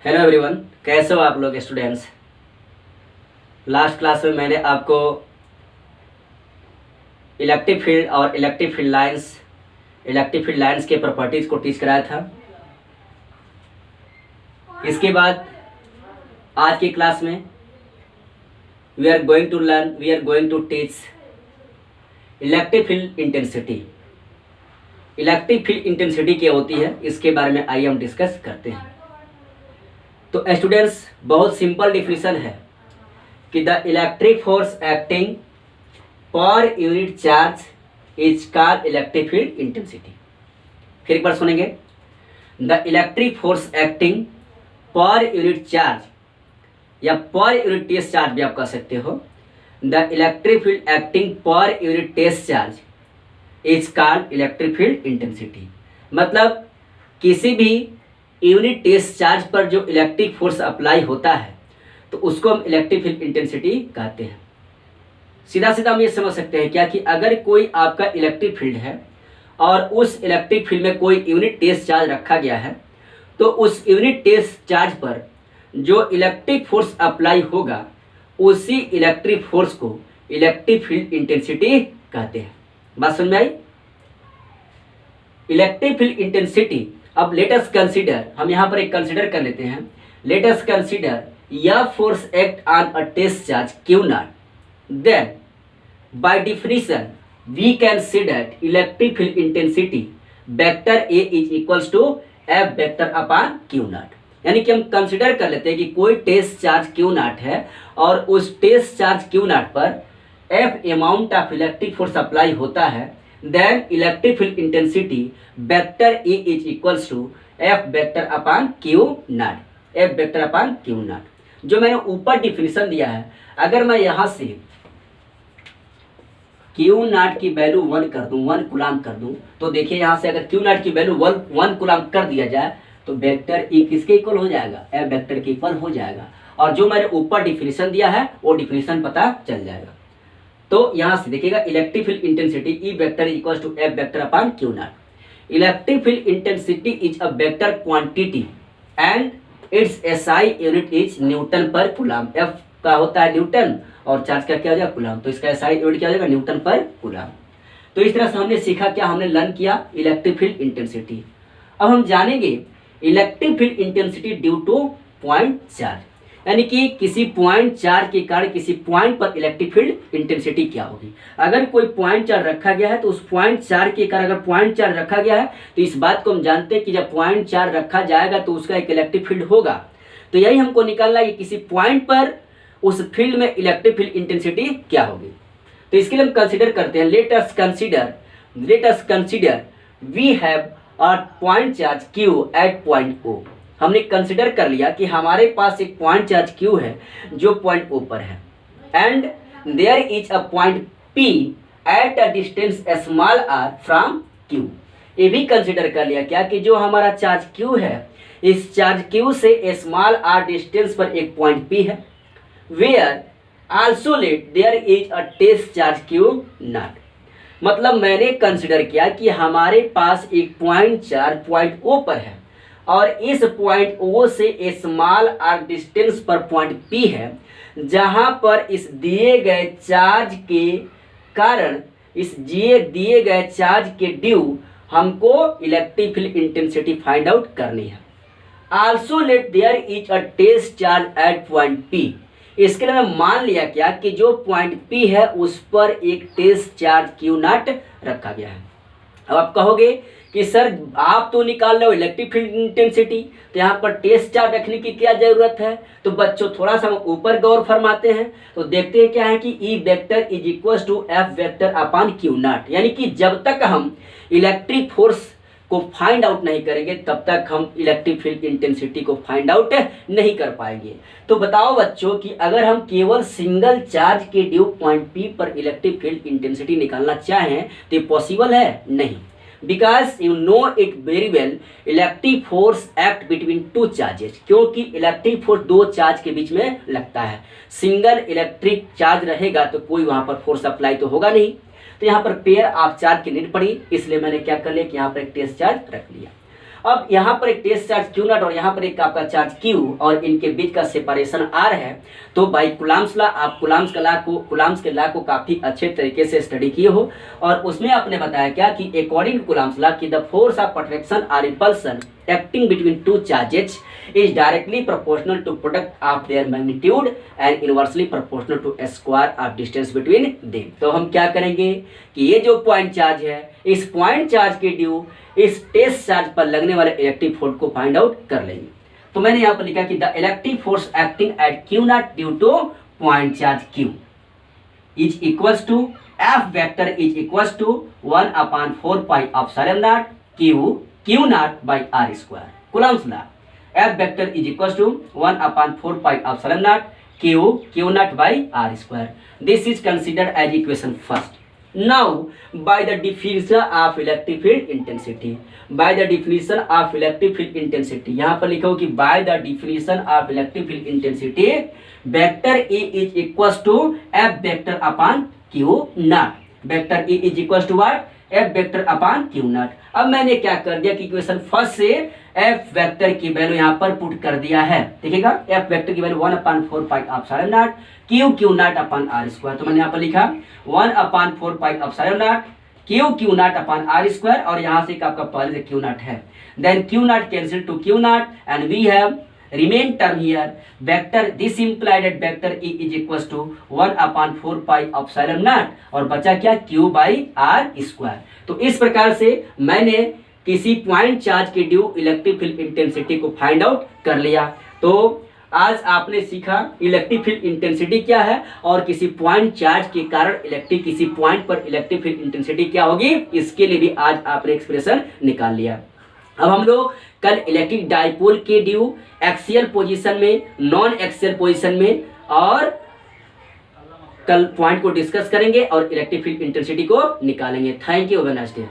Hello everyone, कैसे हो आप लोग स्टूडेंट्स। लास्ट क्लास में मैंने आपको इलेक्ट्रिक फील्ड और इलेक्ट्रिक फील्ड लाइंस के प्रॉपर्टीज़ को टीच कराया था। इसके बाद आज की क्लास में we are going to teach electric field intensity. Electric field intensity क्या होती है, इसके बारे में आइए हम डिस्कस करते हैं। तो स्टूडेंट्स, बहुत सिंपल डिफिनीशन है कि the electric force acting per unit charge is called electric field intensity. फिर एक बार सुनेंगे, the electric force acting per unit charge या पर यूनिट टेस्ट चार्ज भी आप कह सकते हो। The electric field acting per unit test charge is called electric field intensity. मतलब किसी भी यूनिट टेस्ट चार्ज पर जो इलेक्ट्रिक फोर्स अप्लाई होता है तो उसको हम इलेक्ट्रिक फील्ड इंटेंसिटी कहते हैं। सीधा सीधा हम ये समझ सकते हैं क्या कि अगर कोई आपका इलेक्ट्रिक फील्ड है और उस इलेक्ट्रिक फील्ड में कोई यूनिट टेस्ट चार्ज रखा गया है तो उस यूनिट टेस्ट चार्ज पर जो इलेक्ट्रिक फोर्स अप्लाई होगा उसी इलेक्ट्रिक फोर्स को इलेक्ट्रिक फील्ड इंटेंसिटी कहते हैं। बात समझ में आई? Electric field intensity. अब लेट अस कंसीडर, हम यहाँ पर एक कंसीडर कर लेते हैं। लेट अस कंसीडर या force act on a test charge Q naught, then by definition we consider electric field intensity vector A is equals to F vector upon Q naught. यानी कि हम कंसीडर कर लेते हैं कि कोई टेस्ट चार्ज Q नॉट है और उस टेस्ट चार्ज Q नॉट पर F amount of electric force apply होता है, then electric field intensity vector E is equals to F vector upon Q naught, F vector upon Q naught. जो मैंने ऊपर definition दिया है, अगर मैं यहाँ से Q नॉट की वैल्यू 1 कर दूं, 1 कूलाम कर दूं, तो देखिए यहाँ से अगर Q नॉट की वैल्यू 1 कूलाम कर दिया जाए तो वेक्टर E किसके इक्वल हो जाएगा? F वेक्टर के इक्वल हो जाएगा। और जो मैंने ऊपर डिफिनीशन दिया है वो डिफिनीशन पता चल जाएगा। तो यहाँ से देखिएगा, electric field intensity E vector equals to F vector upon Q naught. Electric field intensity is a vector quantity and its SI unit is newton per coulomb. F का होता है न्यूटन और चार्ज का क्या हो जाएगा? कूलाम। तो इसका SI यूनिट क्या हो जाएगा? Newton per coulomb. तो इस तरह से हमने सीखा, क्या हमने लर्न किया? Electric field intensity. अब हम जानेंगे electric field intensity due to point charge, यानी कि किसी पॉइंट चार्ज के कारण किसी पॉइंट पर इलेक्ट्रिक फील्ड इंटेंसिटी क्या होगी। अगर कोई पॉइंट चार्ज रखा गया है तो उस पॉइंट चार्ज के कारण अगर पॉइंट चार्ज रखा गया है तो इस बात को हम जानते हैं कि जब पॉइंट चार्ज रखा जाएगा तो उसका एक इलेक्ट्रिक फील्ड होगा। तो यही हमको निकालना है कि किसी पॉइंट पर उस फील्ड में इलेक्ट्रिक फील्ड इंटेंसिटी क्या होगी। तो इसके लिए हम कंसिडर करते हैं, let us consider we have a point charge Q at point O। हमने कंसिडर कर लिया कि हमारे पास एक पॉइंट चार्ज Q है जो पॉइंट O पर है, and there is a point P at a distance small r from Q। ये भी कंसिडर कर लिया क्या कि जो हमारा चार्ज Q है, इस चार्ज Q से स्मॉल r डिस्टेंस पर एक पॉइंट P है, where also let there is a test charge Q naught. मतलब मैंने कंसिडर किया कि हमारे पास एक पॉइंट चार्ज पॉइंट O पर है और इस पॉइंट O से स्मॉल r डिस्टेंस पर पॉइंट P है, जहां पर इस दिए गए चार्ज के कारण, इस दिए गए चार्ज के ड्यू हमको electric field intensity find out करनी है। Also let there is a test charge at point P। इसके लिए मैं मान लिया क्या कि जो पॉइंट P है उस पर एक टेस्ट चार्ज Q नॉट रखा गया है। अब आप कहोगे कि सर आप तो निकाल रहे हो इलेक्ट्रिक फील्ड इंटेंसिटी, तो यहाँ पर टेस्ट चार्ज रखने की क्या जरूरत है? तो बच्चों थोड़ा सा हम ऊपर गौर फरमाते हैं तो देखते हैं क्या है कि E vector is equal to F vector upon Q naught. यानी कि जब तक हम इलेक्ट्रिक फोर्स को फाइंड आउट नहीं करेंगे तब तक हम इलेक्ट्रिक फील्ड इंटेंसिटी को फाइंड आउट नहीं कर पाएंगे। तो बताओ बच्चों कि अगर हम केवल सिंगल चार्ज के ड्यू पॉइंट P पर इलेक्ट्रिक फील्ड इंटेंसिटी निकालना चाहें तो ये पॉसिबल है? नहीं, because you know it very well electric force act between two charges. क्योंकि इलेक्ट्रिक फोर्स दो चार्ज के बीच में लगता है। सिंगल इलेक्ट्रिक चार्ज रहेगा तो कोई वहां पर फोर्स अप्लाई तो होगा नहीं, तो यहाँ पर पेयर ऑफ चार्ज की नीड पड़ी, इसलिए मैंने क्या कर लिया कि यहाँ पर एक टेस्ट चार्ज रख लिया। अब यहाँ पर एक टेस्ट चार्ज क्यू नॉट और यहाँ पर एक आपका चार्ज क्यू और इनके बीच का सेपरेशन आर है। तो बाई कुलाम्स लॉ, आप कुलाम्स के लॉ को काफी अच्छे तरीके से स्टडी किए हो और उसमें आपने बताया क्या कि अकॉर्डिंग टू कुलाम्स लॉ की द फोर्स ऑफ अट्रैक्शन और repulsion acting between two charges is directly proportional to product of their magnitude and inversely proportional to square of distance between them। तो हम क्या करेंगे कि ये जो पॉइंट चार्ज है, इस पॉइंट चार्ज के ड्यू इस टेस्ट चार्ज पर लगने वाले इलेक्ट्रिक फोर्स को फाइंड आउट कर लेंगे। तो मैंने यहाँ पर लिखा कि the electric force acting at Q naught due to point charge Q is equals to F vector is equals to 1/4 pi epsilon naught Q naught by R square। Coulomb's law, F vector is equals to 1/4 pi epsilon naught Q naught by R square। This is considered as equation first। Now, by the definition of electric field intensity, by the definition of electric field intensity, यहाँ पर लिखो कि by the definition of electric field intensity, vector E is equals to F vector upon Q naught। Vector E is equals to what? F vector upon Q naught. अब मैंने क्या कर दिया कि इक्वेशन फर्स्ट से F वेक्टर की value यहाँ पर पुट कर दिया है। देखिएगा F वेक्टर की value 1/4 pi epsilon naught Q naught upon r square. तो मैंने यहाँ पर लिखा 1/4 pi epsilon naught Q naught upon r square और यहाँ से आपका पहले से क्यू नॉट है, then Q naught cancel to Q not and we have remain term here vector, this implied that vector E is equals to 1/4 pi epsilon naught और बचा क्या Q by R square। तो इस प्रकार से मैंने किसी पॉइंट चार्ज के ड्यू इलेक्ट्रिक फील्ड इंटेंसिटी को फाइंड आउट कर लिया। तो आज आपने सीखा इलेक्ट्रिक फील्ड इंटेंसिटी क्या है और किसी पॉइंट चार्ज के कारण किसी पॉइंट पर इलेक्ट्रिक फील्ड इंटेंसिटी क्या होगी, इसके लिए भी आज आपने एक्सप्रेशन निकाल लिया। अब हम लोग कल इलेक्ट्रिक डाइपोल के ड्यू एक्सियल पोजीशन में, नॉन एक्सियल पोजीशन में और कल पॉइंट को डिस्कस करेंगे और इलेक्ट्रिक फील्ड इंटेंसिटी को निकालेंगे। Thank you, have a nice day.